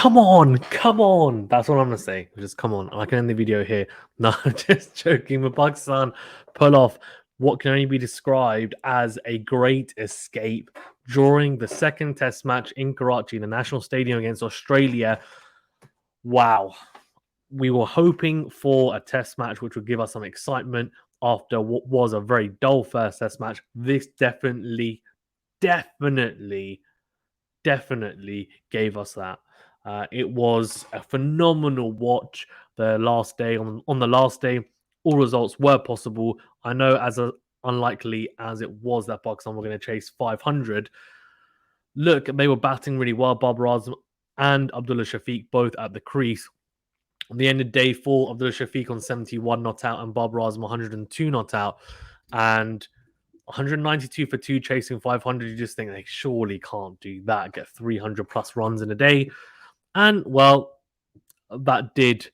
Come on, come on. That's what I'm going to say. Just come on. I can end the video here. No, just joking. But Pakistan pull off what can only be described as a great escape during the second test match in Karachi, the national stadium against Australia. Wow. We were hoping for a test match which would give us some excitement after what was a very dull first test match. This definitely gave us that. It was a phenomenal watch. The last day, on the last day, all results were possible. I know, as unlikely as it was that Pakistan were going to chase 500. Look, they were batting really well. Babar Rizwan and Abdullah Shafiq both at the crease. On the end of day 4, Abdullah Shafiq on 71 not out and Babar Rizwan 102 not out. And 192 for 2 chasing 500. You just think they surely can't do that, get 300 plus runs in a day. And, well, that did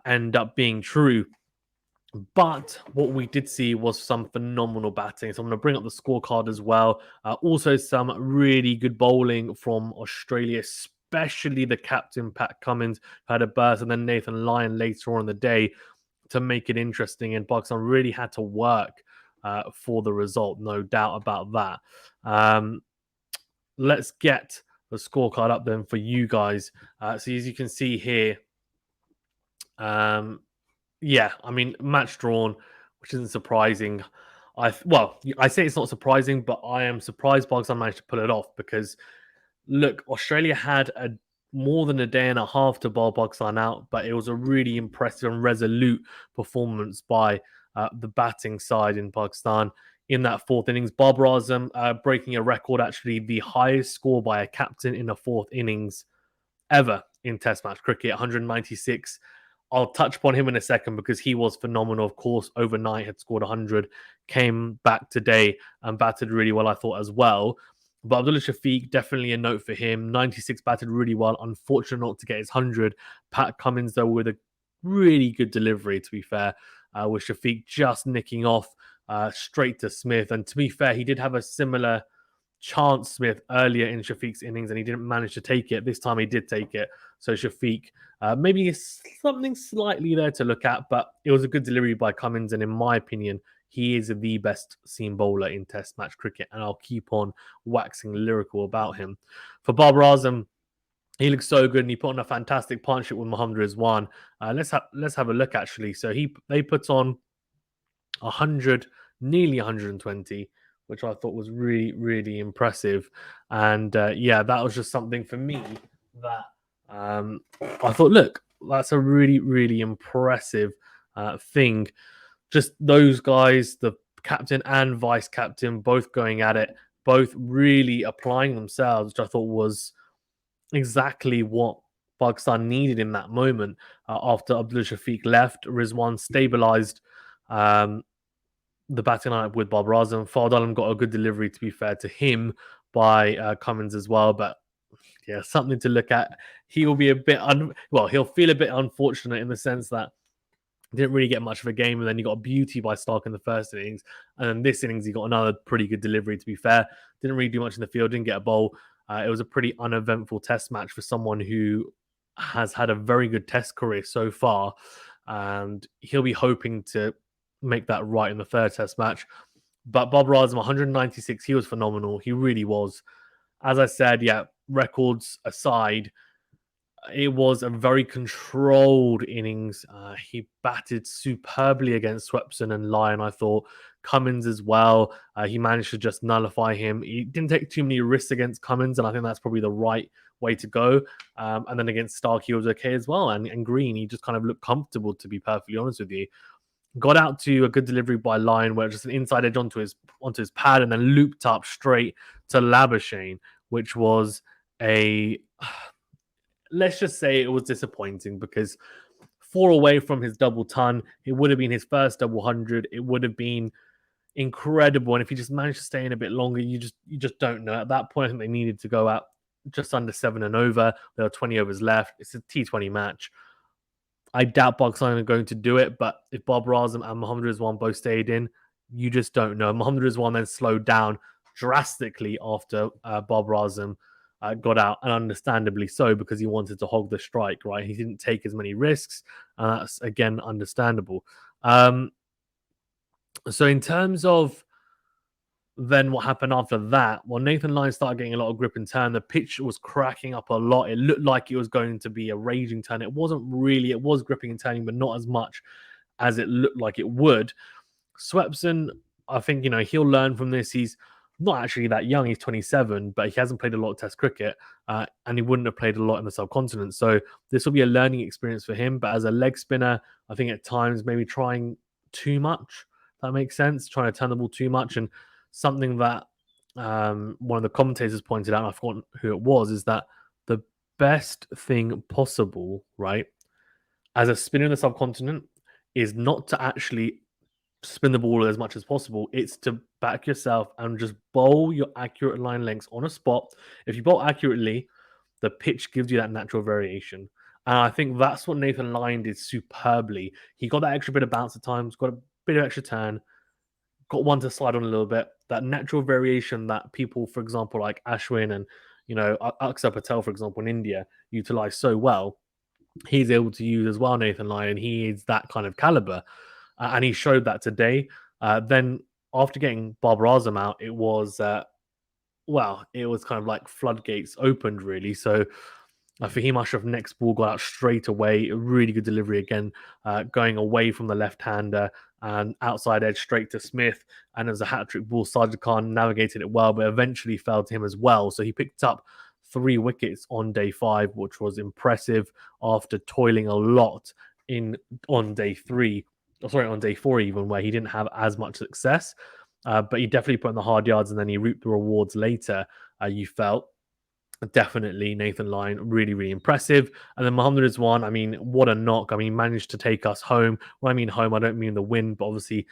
end up being true. But what we did see was some phenomenal batting. So I'm going to bring up the scorecard as well. Also, some really good bowling from Australia, especially the captain, Pat Cummins, who had a burst, and then Nathan Lyon later on in the day to make it interesting. And Pakistan really had to work for the result, no doubt about that. Let's get the scorecard up then for you guys. So as you can see here, yeah, I mean, match drawn, which isn't surprising. I say it's not surprising, but I am surprised Pakistan managed to pull it off because, look, Australia had more than a day and a half to bowl Pakistan out, but it was a really impressive and resolute performance by the batting side in Pakistan in that fourth innings. Babar Azam breaking a record, actually the highest score by a captain in a fourth innings ever in Test match cricket, 196. I'll touch upon him in a second because he was phenomenal. Of course, overnight had scored 100, came back today and batted really well, I thought, as well. But Abdullah Shafiq, definitely a note for him. 96 batted really well. Unfortunate not to get his 100. Pat Cummins, though, with a really good delivery, to be fair, with Shafiq just nicking off straight to Smith. And to be fair, he did have a similar chance, Smith, earlier in Shafiq's innings, and he didn't manage to take it. This time he did take it. So Shafiq, maybe something slightly there to look at, but it was a good delivery by Cummins. And in my opinion, he is the best seam bowler in Test match cricket, and I'll keep on waxing lyrical about him. For Babar Azam, he looks so good, and he put on a fantastic partnership with Mohammad Rizwan. Let's have a look, actually. So they put on 100, nearly 120, which I thought was really, really impressive. And yeah, that was just something for me that I thought, look, that's a really, really impressive thing. Just those guys, the captain and vice captain, both going at it, both really applying themselves, which I thought was exactly what Pakistan needed in that moment. After Abdul Shafiq left, Rizwan stabilized the batting lineup with Babar Rizwan. Fard Alam got a good delivery, to be fair to him, by Cummins as well. But yeah, something to look at. He will be a bit he'll feel a bit unfortunate in the sense that didn't really get much of a game, and then you got a beauty by Stark in the first innings, and then this innings he got another pretty good delivery. To be fair, didn't really do much in the field, didn't get a bowl. It was a pretty uneventful Test match for someone who has had a very good Test career so far, and he'll be hoping to make that right in the third Test match. But Babar Azam, 196, he was phenomenal. He really was. As I said, yeah, records aside, it was a very controlled innings. He batted superbly against Swepson and Lyon, I thought. Cummins as well. He managed to just nullify him. He didn't take too many risks against Cummins, and I think that's probably the right way to go. And then against Stark, he was okay as well. And Green, he just kind of looked comfortable, to be perfectly honest with you. Got out to a good delivery by Lyon, where just an inside edge onto his pad, and then looped up straight to Labuschagne, which was let's just say it was disappointing because 4 away from his double ton, it would have been his first double 100. It would have been incredible, and if he just managed to stay in a bit longer, you just don't know. At that point, I think they needed to go out just under 7 and over. There are 20 overs left. It's a T20 match. I doubt Pakistan are going to do it, but if Babar Azam and Mohammad Rizwan both stayed in, you just don't know. Mohammad Rizwan then slowed down drastically after Babar Azam got out, and understandably so, because he wanted to hog the strike, right? He didn't take as many risks, and that's again understandable. So in terms of then what happened after that, well, Nathan Lyon started getting a lot of grip and turn. The pitch was cracking up a lot. It looked like it was going to be a raging turn. It wasn't really. It was gripping and turning, but not as much as it looked like it would. Swepson, I think, he'll learn from this. He's not actually that young. He's 27, but he hasn't played a lot of Test cricket, and he wouldn't have played a lot in the subcontinent. So this will be a learning experience for him. But as a leg spinner, I think at times maybe trying too much. If that makes sense. Trying to turn the ball too much. And something that one of the commentators pointed out, I forgot who it was, is that the best thing possible, right, as a spinner in the subcontinent is not to actually spin the ball as much as possible. It's to back yourself and just bowl your accurate line lengths on a spot. If you bowl accurately, the pitch gives you that natural variation. And I think that's what Nathan Lyon did superbly. He got that extra bit of bounce at times, got a bit of extra turn, got one to slide on a little bit. That natural variation that people, for example, like Ashwin and Akshar Patel, for example, in India, utilize so well. He's able to use as well, Nathan Lyon. He is that kind of caliber, and he showed that today. Then after getting Babar Azam out, it was it was kind of like floodgates opened, really. So Fahim Ashraf next ball got out straight away. A really good delivery again, going away from the left-hander and outside edge straight to Smith. And as a hat-trick ball, Sajid Khan navigated it well, but eventually fell to him as well. So he picked up 3 wickets on day 5, which was impressive after toiling a lot on day 3. On day 4 even, where he didn't have as much success. But he definitely put in the hard yards, and then he reaped the rewards later, you felt. Definitely Nathan Lyon, really, really impressive. And then Mohammad Rizwan, I mean, what a knock. I mean, managed to take us home. When I mean home, I don't mean the win, but obviously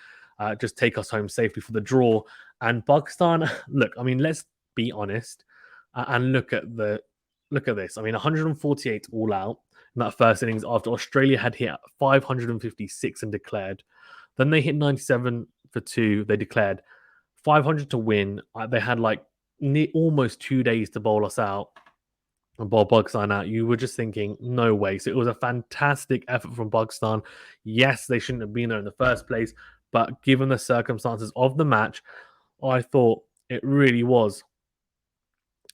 just take us home safely for the draw. And Pakistan, look, I mean, let's be honest and look at this. I mean, 148 all out in that first innings after Australia had hit 556 and declared. Then they hit 97 for 2. They declared 500 to win. They had like almost 2 days to bowl us out and bowl Pakistan out. You were just thinking, no way. So it was a fantastic effort from Pakistan. Yes, they shouldn't have been there in the first place, but given the circumstances of the match, I thought it really was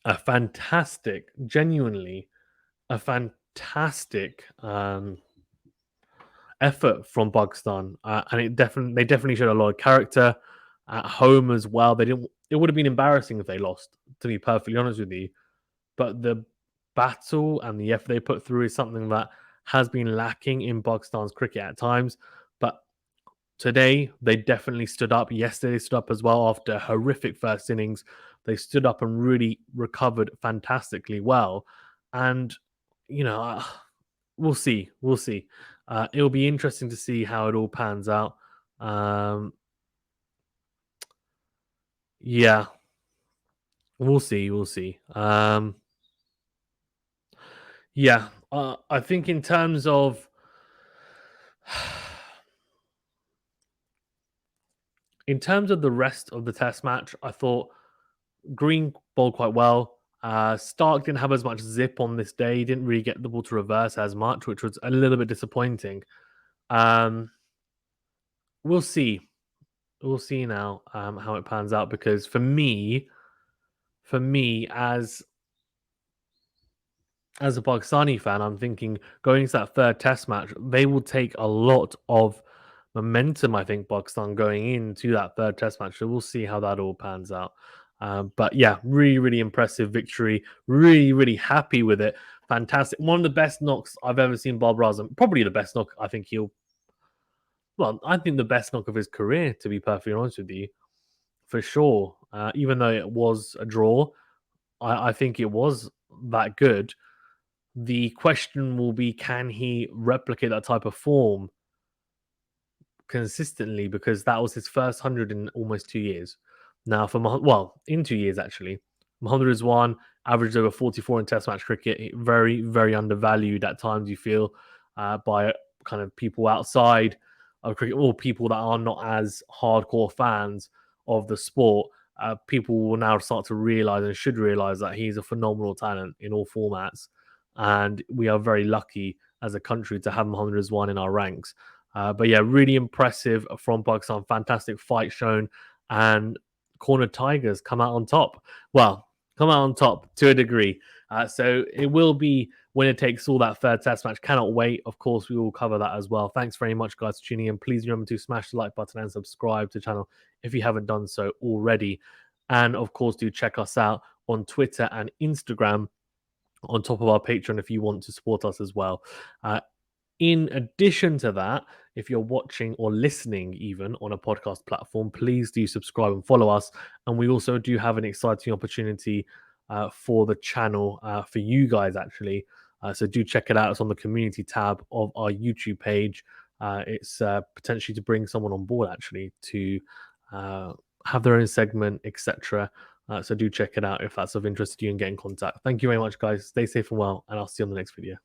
a fantastic, genuinely a fantastic effort from Pakistan, and they definitely showed a lot of character at home as well. They didn't. It would have been embarrassing if they lost, to be perfectly honest with you. But the battle and the effort they put through is something that has been lacking in Pakistan's cricket at times. But today, they definitely stood up. Yesterday, they stood up as well after horrific first innings. They stood up and really recovered fantastically well. And, we'll see. We'll see. It'll be interesting to see how it all pans out. Yeah, we'll see. We'll see. Yeah, I think in terms of the rest of the test match, I thought Green bowled quite well. Stark didn't have as much zip on this day. He didn't really get the ball to reverse as much, which was a little bit disappointing. We'll see. We'll see now how it pans out, because for me, as a Pakistani fan, I'm thinking going into that third test match, they will take a lot of momentum, I think, Pakistan going into that third test match. So we'll see how that all pans out. But yeah, really, really impressive victory. Really, really happy with it. Fantastic. One of the best knocks I've ever seen Babar Rizwan. Probably the best knock I think I think the best knock of his career, to be perfectly honest with you, for sure. Even though it was a draw, I think it was that good. The question will be, can he replicate that type of form consistently? Because that was his first 100 in almost 2 years. Now, in 2 years actually, Mohammad Rizwan averaged over 44 in Test match cricket. Very, very undervalued at times, you feel, by kind of people outside of cricket, or people that are not as hardcore fans of the sport. people will now start to realize and should realize that he's a phenomenal talent in all formats. And we are very lucky as a country to have Mohammad Rizwan in our ranks. But yeah, really impressive from Pakistan. Fantastic fight shown. And corner Tigers come out on top. Well, come out on top to a degree. So it will be when it takes all that third test match. Cannot wait. Of course, we will cover that as well. Thanks very much, guys, for tuning in. Please remember to smash the like button and subscribe to the channel if you haven't done so already. And of course, do check us out on Twitter and Instagram on top of our Patreon if you want to support us as well. In addition to that, if you're watching or listening even on a podcast platform, please do subscribe and follow us. And we also do have an exciting opportunity for the channel for you guys, actually. So do check it out. It's on the community tab of our YouTube page. It's potentially to bring someone on board, actually, to have their own segment, etc. So do check it out if that's of interest to you and get in contact. Thank you very much, guys. Stay safe and well, and I'll see you on the next video.